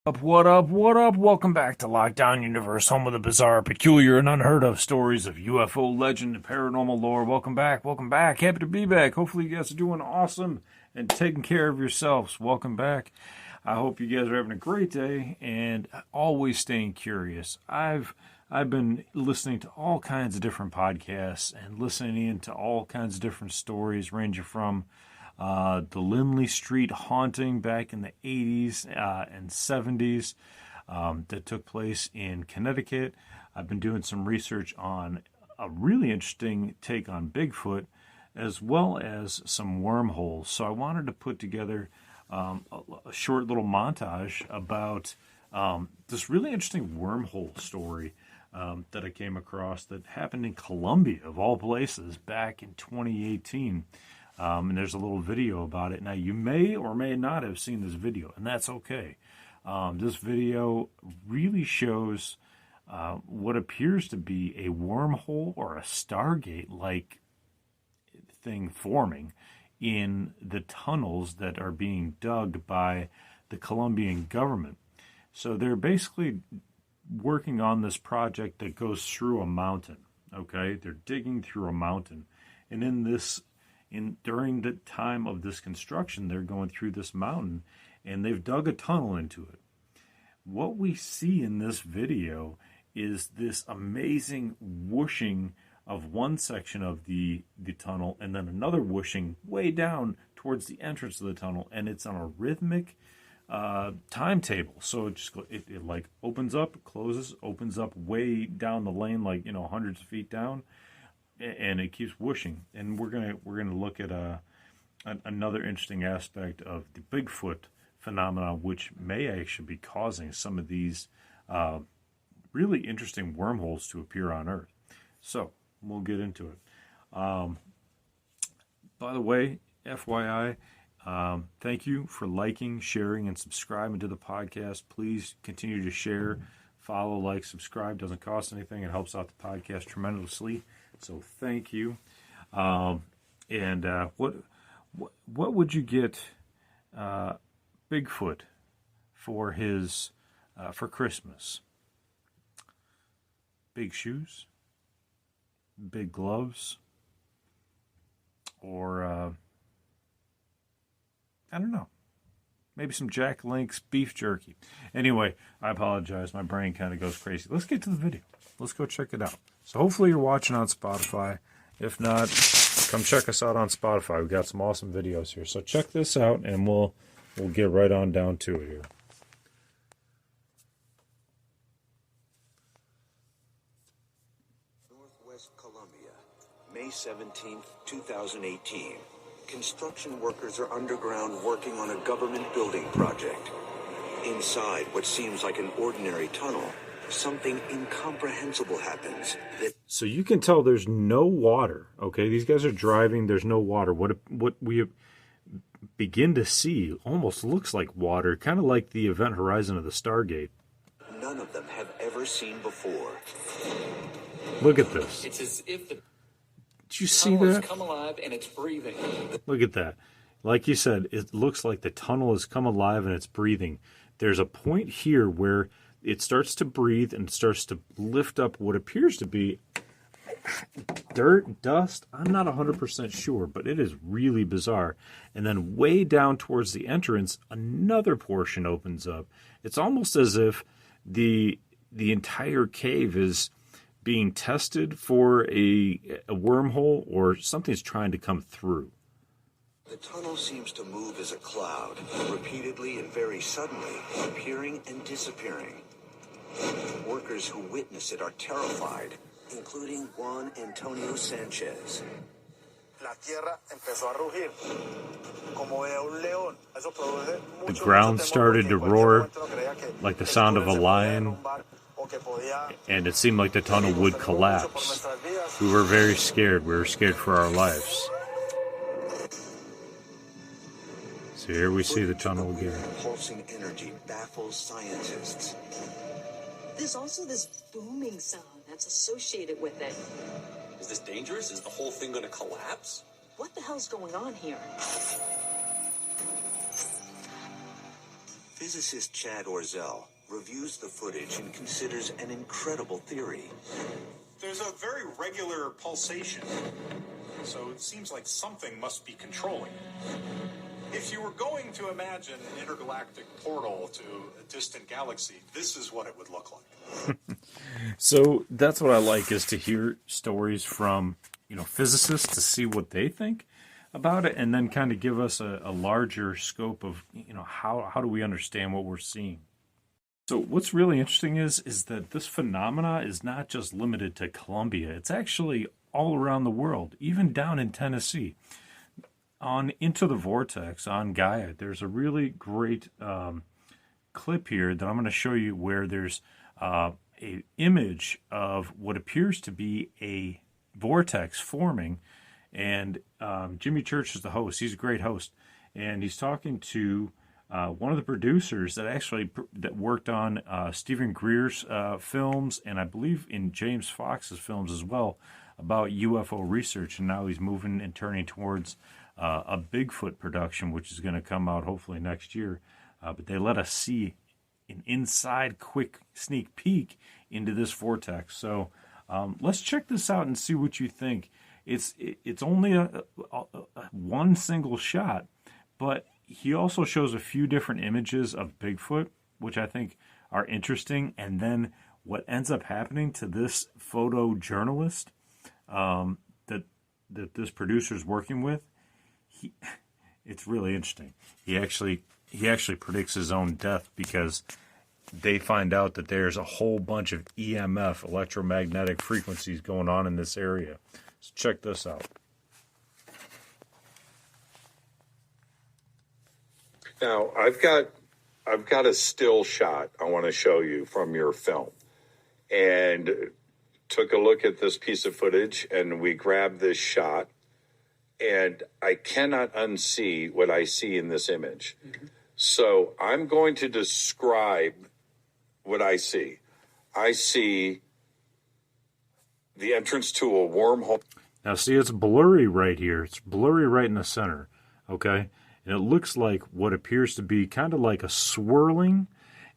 What up, what up? Welcome back to Lockdown Universe, home of the bizarre, peculiar, and unheard of stories of UFO legend and paranormal lore. Welcome back, welcome back. Happy to be back. Hopefully you guys are doing awesome and taking care of yourselves. Welcome back. I hope you guys are having a great day and always staying curious. I've been listening to all kinds of different podcasts and listening into all kinds of different stories, ranging from the Lindley Street haunting back in the 80s and 70s that took place in Connecticut. I've been doing some research on a really interesting take on Bigfoot, as well as some wormholes. So I wanted to put together a short little montage about this really interesting wormhole story that I came across that happened in Colombia, of all places, back in 2018. And there's a little video about it. Now, you may or may not have seen this video, and that's okay. This video really shows what appears to be a wormhole or a Stargate-like thing forming in the tunnels that are being dug by the Colombian government. So they're basically working on this project that goes through a mountain, okay? They're digging through a mountain. And during the time of this construction, they're going through this mountain, and they've dug a tunnel into it. What we see in this video is this amazing whooshing of one section of the tunnel, and then another whooshing way down towards the entrance of the tunnel, and it's on a rhythmic timetable. So it like opens up, closes, opens up way down the lane, like, hundreds of feet down, and it keeps whooshing. And we're gonna look at another interesting aspect of the Bigfoot phenomenon, which may actually be causing some of these really interesting wormholes to appear on Earth. So we'll get into it. By the way, FYI, thank you for liking, sharing, and subscribing to the podcast. Please continue to share, follow, like, subscribe. Doesn't cost anything. It helps out the podcast tremendously. So thank you. What would you get Bigfoot for his for Christmas? Big shoes, big gloves, or I don't know. Maybe some Jack Link's beef jerky. Anyway, I apologize. My brain kind of goes crazy. Let's get to the video. Let's go check it out. So hopefully you're watching on Spotify. If not, come check us out on Spotify. We've got some awesome videos here. So check this out, and we'll get right on down to it here. Northwest Columbia, May 17th, 2018. Construction workers are underground working on a government building project. Inside what seems like an ordinary tunnel, something incomprehensible happens. So you can tell there's no water, okay? These guys are driving, there's no water. What we begin to see almost looks like water, kind of like the event horizon of the Stargate. None of them have ever seen before. Look at this. It's as if the Did you see that? come alive and it's breathing. Look at that. Like you said, it looks like the tunnel has come alive and it's breathing. There's a point here where it starts to breathe and starts to lift up what appears to be dirt, dust. I'm not 100% sure, but it is really bizarre. And then way down towards the entrance, another portion opens up. It's almost as if the entire cave is being tested for a wormhole, or something's trying to come through. The tunnel seems to move as a cloud, repeatedly and very suddenly, appearing and disappearing. Workers who witness it are terrified, including Juan Antonio Sanchez. La tierra empezó a rugir, como de un león. Eso produce The mucho ground temor started porque to en cualquier roar momento uno creía que like the el sound of a túnel se podía lion, derrumbar o que podía. and it seemed like the tunnel would Nos temimos mucho por collapse. nuestras vidas. We were very scared. We were scared for our lives. So here we see the tunnel again. Pulsing energy baffles scientists. There's also this booming sound that's associated with it. Is this dangerous? Is the whole thing going to collapse? What the hell's going on here? Physicist Chad Orzel reviews the footage and considers an incredible theory. There's a very regular pulsation, so it seems like something must be controlling it. If you were going to imagine an intergalactic portal to a distant galaxy, this is what it would look like. So that's what I like, is to hear stories from, physicists, to see what they think about it, and then kind of give us a larger scope of, how do we understand what we're seeing. So what's really interesting is that this phenomena is not just limited to Colombia. It's actually all around the world, even down in Tennessee. On Into the Vortex on Gaia, there's a really great clip here that I'm going to show you, where there's a image of what appears to be a vortex forming, and Jimmy Church is the host. He's a great host, and he's talking to one of the producers that worked on Stephen Greer's films, and I believe in James Fox's films as well, about UFO research, and now he's moving and turning towards a Bigfoot production, which is going to come out hopefully next year. But they let us see an inside quick sneak peek into this vortex. So let's check this out and see what you think. It's only a one single shot, but he also shows a few different images of Bigfoot, which I think are interesting. And then what ends up happening to this photojournalist that this producer's working with, it's really interesting. He actually predicts his own death, because they find out that there's a whole bunch of EMF, electromagnetic frequencies, going on in this area. So check this out. Now, I've got a still shot I want to show you from your film, and took a look at this piece of footage, and we grabbed this shot, and I cannot unsee what I see in this image. Mm-hmm. So I'm going to describe what I see. I see the entrance to a wormhole. Now, see, it's blurry right here. It's blurry right in the center, okay? And it looks like what appears to be kind of like a swirling,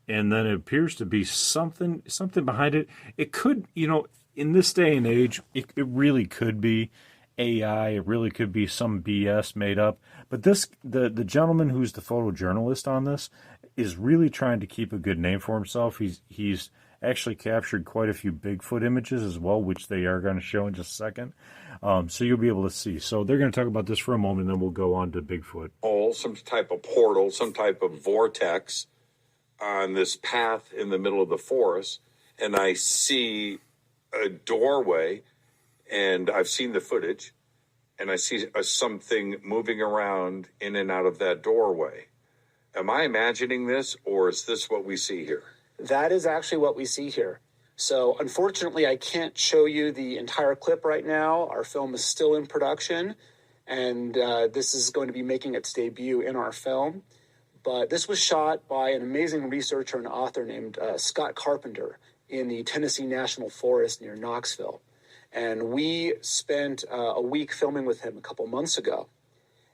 and then it appears to be something behind it. It could, in this day and age, it really could be AI. It really could be some BS made up. But the gentleman who's the photojournalist on this is really trying to keep a good name for himself. He's actually captured quite a few Bigfoot images as well, which they are going to show in just a second. So you'll be able to see. So they're going to talk about this for a moment, and then we'll go on to Bigfoot. Some type of portal, some type of vortex on this path in the middle of the forest, and I see a doorway, and I've seen the footage, and I see something moving around in and out of that doorway. Am I imagining this, or is this what we see here? That is actually what we see here. So unfortunately, I can't show you the entire clip right now. Our film is still in production, and this is going to be making its debut in our film. But this was shot by an amazing researcher and author named Scott Carpenter in the Tennessee National Forest near Knoxville. And we spent a week filming with him a couple months ago.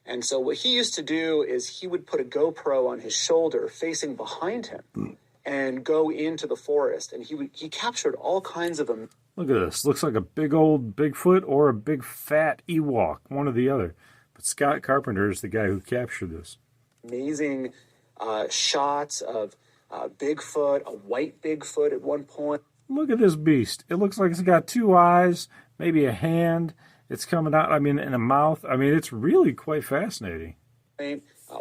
And so what he used to do is he would put a GoPro on his shoulder facing behind him and go into the forest. And he captured all kinds of them. Look at this. Looks like a big old Bigfoot or a big fat Ewok, one or the other. But Scott Carpenter is the guy who captured this. Amazing shots of Bigfoot, a white Bigfoot at one point. Look at this beast. It looks like it's got two eyes, maybe a hand. It's coming out, in a mouth. It's really quite fascinating.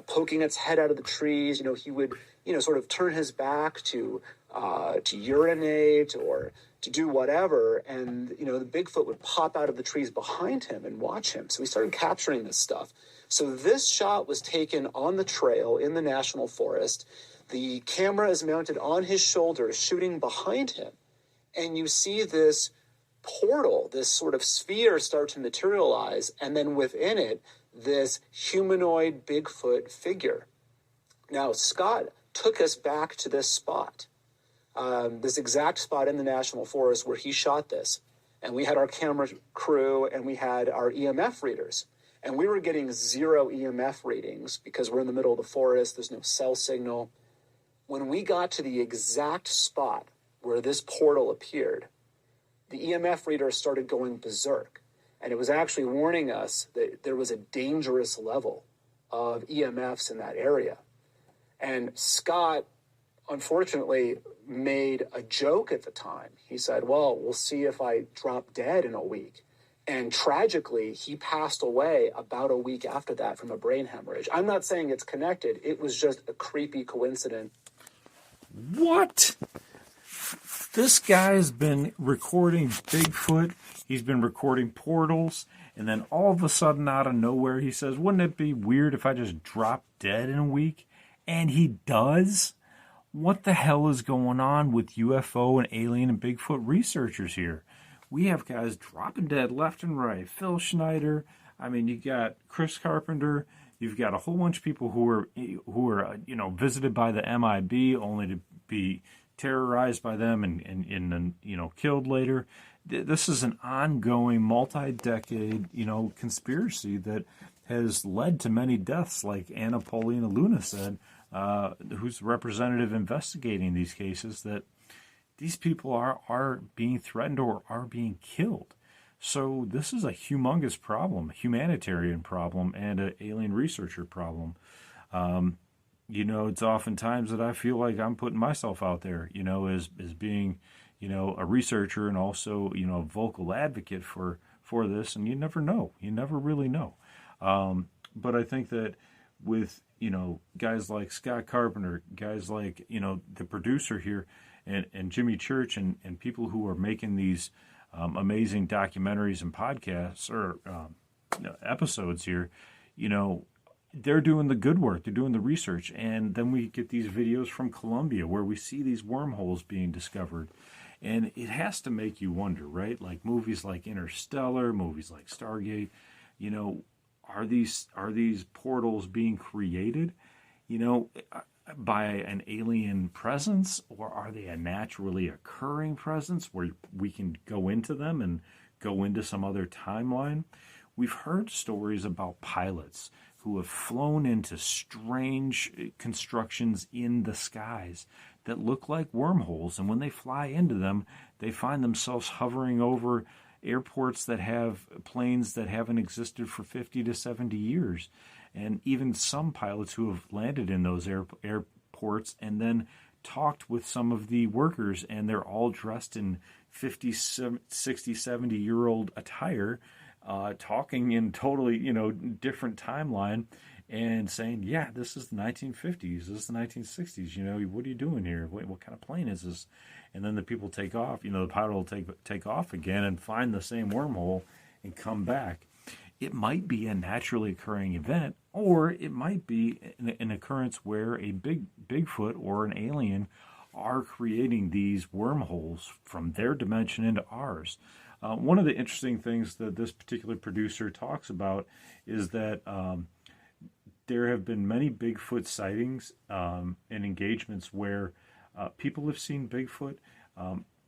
Poking its head out of the trees. He would, sort of turn his back to urinate or to do whatever. And, the Bigfoot would pop out of the trees behind him and watch him. So we started capturing this stuff. So this shot was taken on the trail in the National Forest. The camera is mounted on his shoulder, shooting behind him. And you see this portal, this sort of sphere start to materialize. And then within it, this humanoid Bigfoot figure. Now, Scott took us back to this spot, this exact spot in the National Forest where he shot this. And we had our camera crew and we had our EMF readers. And we were getting 0 EMF readings because we're in the middle of the forest. There's no cell signal. When we got to the exact spot where this portal appeared, the EMF reader started going berserk. And it was actually warning us that there was a dangerous level of EMFs in that area. And Scott, unfortunately, made a joke at the time. He said, well, we'll see if I drop dead in a week. And tragically, he passed away about a week after that from a brain hemorrhage. I'm not saying it's connected. It was just a creepy coincidence. What? This guy's been recording Bigfoot. He's been recording portals. And then all of a sudden, out of nowhere, he says, wouldn't it be weird if I just dropped dead in a week? And he does? What the hell is going on with UFO and alien and Bigfoot researchers here? We have guys dropping dead left and right. Phil Schneider. I mean, you got Chris Carpenter. You've got a whole bunch of people who are visited by the MIB only to be terrorized by them and killed later. This is an ongoing multi-decade, conspiracy that has led to many deaths, like Anna Paulina Luna said, who's the representative investigating these cases, that these people are being threatened or are being killed. So this is a humongous problem, a humanitarian problem, and an alien researcher problem. It's oftentimes that I feel like I'm putting myself out there, as being, a researcher and also, a vocal advocate for this. And you never know. You never really know. But I think that with, guys like Scott Carpenter, guys like, the producer here, and Jimmy Church and people who are making these amazing documentaries and podcasts or episodes here, they're doing the good work. They're doing the research. And then we get these videos from Colombia where we see these wormholes being discovered. And it has to make you wonder, right? Like movies like Interstellar, movies like Stargate, are these portals being created, by an alien presence, or are they a naturally occurring presence where we can go into them and go into some other timeline? We've heard stories about pilots who have flown into strange constructions in the skies that look like wormholes, and when they fly into them, they find themselves hovering over airports that have planes that haven't existed for 50 to 70 years. And even some pilots who have landed in those airports and then talked with some of the workers, and they're all dressed in 50, 60, 70-year-old attire, talking in totally, different timeline and saying, yeah, this is the 1950s, this is the 1960s, what are you doing here? What kind of plane is this? And then the people take off, the pilot will take off again and find the same wormhole and come back. It might be a naturally occurring event, or it might be an occurrence where a Bigfoot or an alien are creating these wormholes from their dimension into ours. One of the interesting things that this particular producer talks about is that there have been many Bigfoot sightings and engagements where people have seen Bigfoot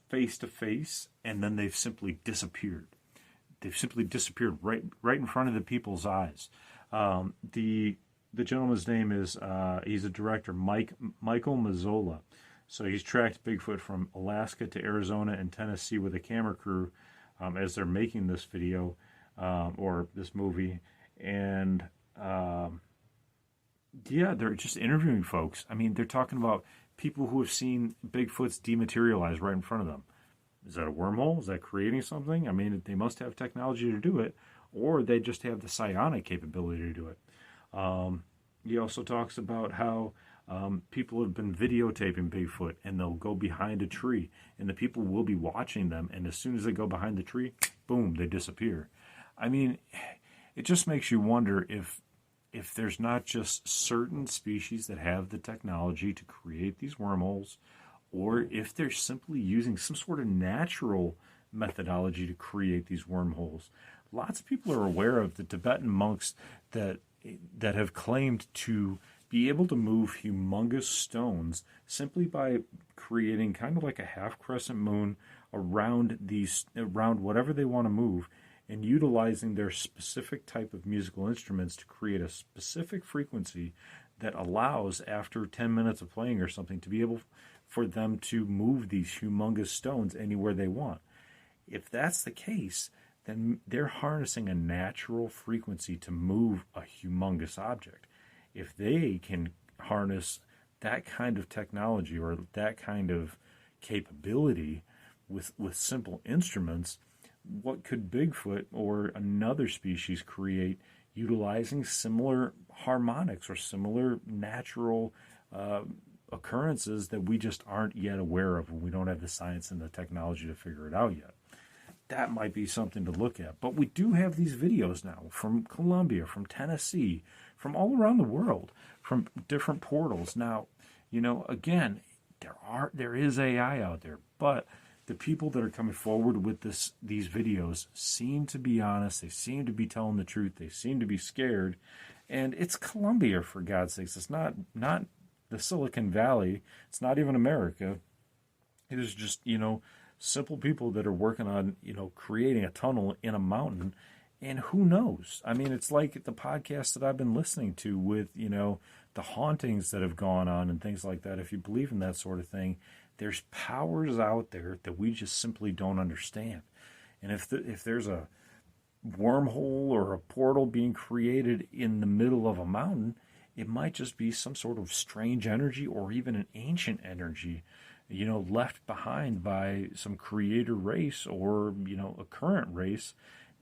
face to face, and then they've simply disappeared. They've simply disappeared right in front of the people's eyes. The gentleman's name is he's a director, Michael Mazzola. So he's tracked Bigfoot from Alaska to Arizona and Tennessee with a camera crew as they're making this video or this movie, and they're just interviewing folks. I mean, they're talking about people who have seen Bigfoots dematerialize right in front of them. Is that a wormhole? Is that creating something? I mean, they must have technology to do it, or they just have the psionic capability to do it. He also talks about how people have been videotaping Bigfoot, and they'll go behind a tree, and the people will be watching them, and as soon as they go behind the tree, boom, they disappear. I mean, it just makes you wonder if there's not just certain species that have the technology to create these wormholes, or if they're simply using some sort of natural methodology to create these wormholes. Lots of people are aware of the Tibetan monks that have claimed to be able to move humongous stones simply by creating kind of like a half crescent moon around whatever they want to move, and utilizing their specific type of musical instruments to create a specific frequency that allows, after 10 minutes of playing or something, to be able for them to move these humongous stones anywhere they want. If that's the case, then they're harnessing a natural frequency to move a humongous object. If they can harness that kind of technology or that kind of capability with simple instruments, what could Bigfoot or another species create utilizing similar harmonics or similar natural occurrences that we just aren't yet aware of, and we don't have the science and the technology to figure it out yet? That might be something to look at. But we do have these videos now from Colombia, from Tennessee, from all around the world, from different portals. Now, again, there is AI out there, but the people that are coming forward with these videos seem to be honest. They seem to be telling the truth. They seem to be scared. And it's Colombia, for God's sakes. It's not the Silicon Valley. It's not even America. It is just, simple people that are working on, creating a tunnel in a mountain. And who knows? I mean, it's like the podcast that I've been listening to with, the hauntings that have gone on and things like that. If you believe in that sort of thing, there's powers out there that we just simply don't understand. And if there's a wormhole or a portal being created in the middle of a mountain, it might just be some sort of strange energy or even an ancient energy, left behind by some creator race or, a current race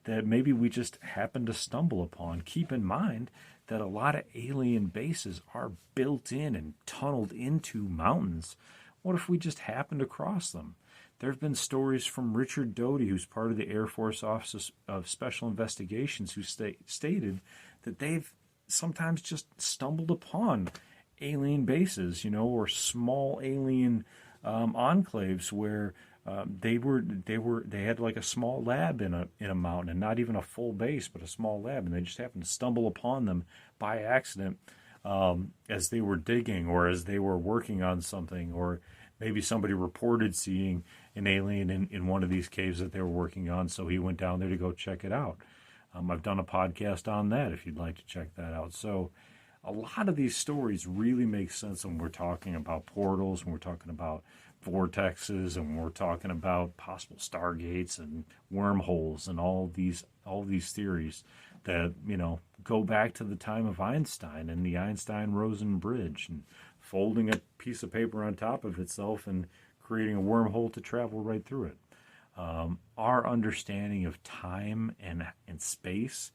that maybe we just happen to stumble upon. Keep in mind that a lot of alien bases are built in and tunneled into mountains. What if we just happened to cross them? There have been stories from Richard Doty, who's part of the Air Force Office of Special Investigations, who stated that they've sometimes just stumbled upon alien bases, or small alien enclaves where they had like a small lab in a mountain, and not even a full base, but a small lab, and they just happened to stumble upon them by accident as they were digging or as they were working on something, or maybe somebody reported seeing an alien in one of these caves that they were working on, so he went down there to go check it out. I've done a podcast on that if you'd like to check that out. So a lot of these stories really make sense when we're talking about portals, when we're talking about vortexes, and when we're talking about possible stargates and wormholes and all these theories that, go back to the time of Einstein and the Einstein-Rosen bridge, and folding a piece of paper on top of itself and creating a wormhole to travel right through it. Our understanding of time and space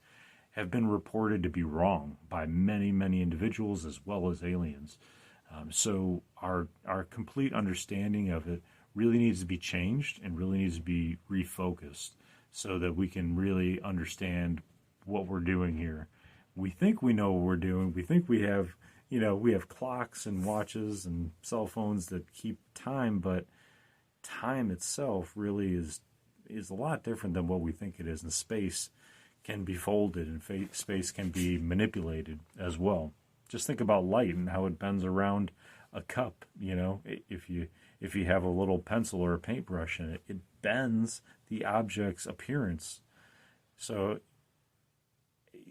have been reported to be wrong by many, many individuals as well as aliens. So our complete understanding of it really needs to be changed and really needs to be refocused so that we can really understand what we're doing here. We think we know what we're doing. We think we have, we have clocks and watches and cell phones that keep time, but time itself really is a lot different than what we think it is. And space can be folded, and space can be manipulated as well. Just think about light and how it bends around a cup. If you have a little pencil or a paintbrush in it, it bends the object's appearance. So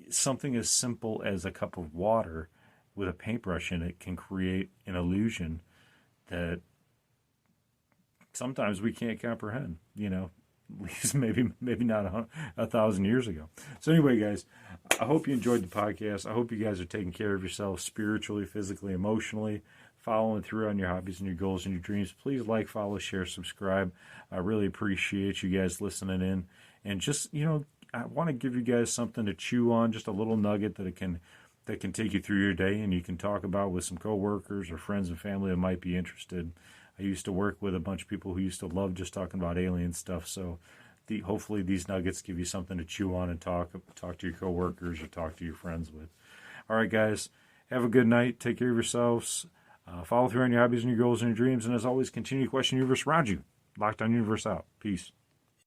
something as simple as a cup of water with a paintbrush in it can create an illusion that sometimes we can't comprehend, at least maybe not 1,000 years ago. So anyway, guys, I hope you enjoyed the podcast. I hope you guys are taking care of yourselves spiritually, physically, emotionally, following through on your hobbies and your goals and your dreams. Please like, follow, share, subscribe. I really appreciate you guys listening in. And just, I want to give you guys something to chew on, just a little nugget that can take you through your day, and you can talk about with some coworkers or friends and family that might be interested. I used to work with a bunch of people who used to love just talking about alien stuff. So hopefully these nuggets give you something to chew on and talk to your coworkers or talk to your friends with. All right, guys, have a good night. Take care of yourselves. Follow through on your hobbies and your goals and your dreams. And as always, continue to question the universe around you. Lockdown Universe out. Peace.